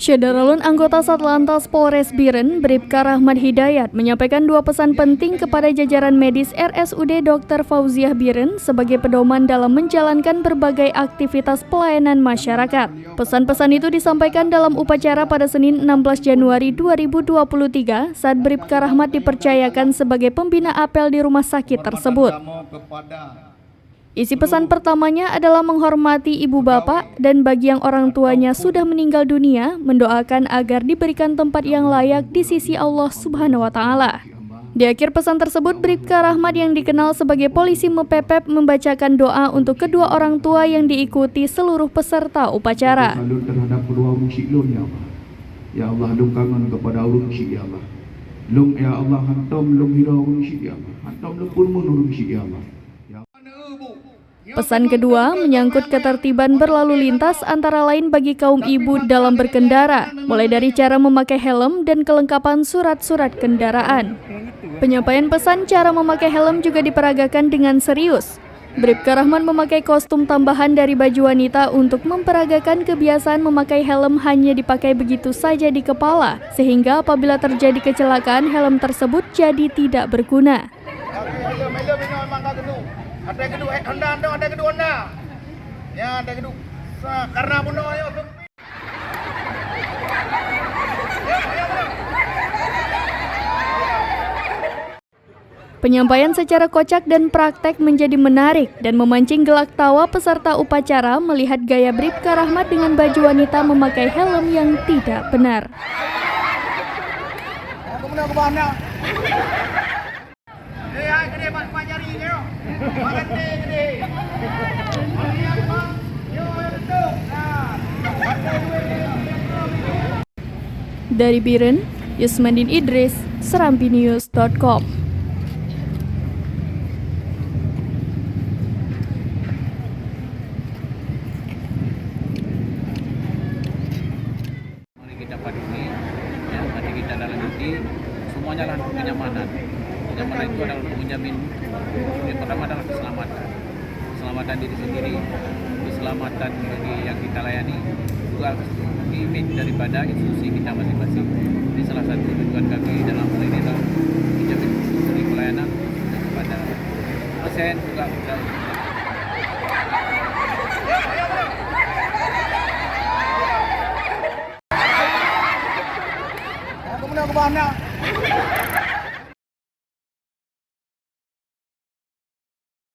Syederalun anggota Satlantas Polres Biren, Bribka Rahmat Hidayat, menyampaikan dua pesan penting kepada jajaran medis RSUD Dr. Fauziah Biren sebagai pedoman dalam menjalankan berbagai aktivitas pelayanan masyarakat. Pesan-pesan itu disampaikan dalam upacara pada Senin 16 Januari 2023 saat Bribka Rahmat dipercayakan sebagai pembina apel di rumah sakit tersebut. Isi pesan pertamanya adalah menghormati ibu bapak dan bagi yang orang tuanya sudah meninggal dunia, mendoakan agar diberikan tempat yang layak di sisi Allah Subhanahu wa Ta'ala. Di akhir pesan tersebut, Bribka Rahmat yang dikenal sebagai polisi Mepepep membacakan doa untuk kedua orang tua yang diikuti seluruh peserta upacara. Terhadap kedua orang syik lun ya Allah. Ya Allah, dong kangen kepada orang syik ya Allah. Lung ya Allah, hantam lung hira orang syik ya Allah. Hantam lung pun orang syik ya Allah. Pesan kedua menyangkut ketertiban berlalu lintas antara lain bagi kaum ibu dalam berkendara, mulai dari cara memakai helm dan kelengkapan surat-surat kendaraan. Penyampaian pesan cara memakai helm juga diperagakan dengan serius. Bribka Rahmat memakai kostum tambahan dari baju wanita untuk memperagakan kebiasaan memakai helm hanya dipakai begitu saja di kepala, sehingga apabila terjadi kecelakaan helm tersebut jadi tidak berguna. Ada gedung Honda, ada gedung Honda. Ya, ada gedung. Karena bunuh ayo. Penyampaian secara kocak dan praktek menjadi menarik dan memancing gelak tawa peserta upacara melihat gaya Bribka Rahmat dengan baju wanita memakai helm yang tidak benar. Dari Biren, Yusmandin Idris, SerampiNews.com. Mari kita paduni, ya, mari kita lanjuti semuanya lah untuk kenyamanan. Kenyamanan itu adalah untuk menjamin yang pertama adalah keselamatan diri sendiri, keselamatan bagi yang kita layani, juga image daripada institusi kita masing-masing. Ini salah satu tujuan kami dalam hal ini adalah menjamin institusi pelayanan kepada pasien juga. Kemudian ke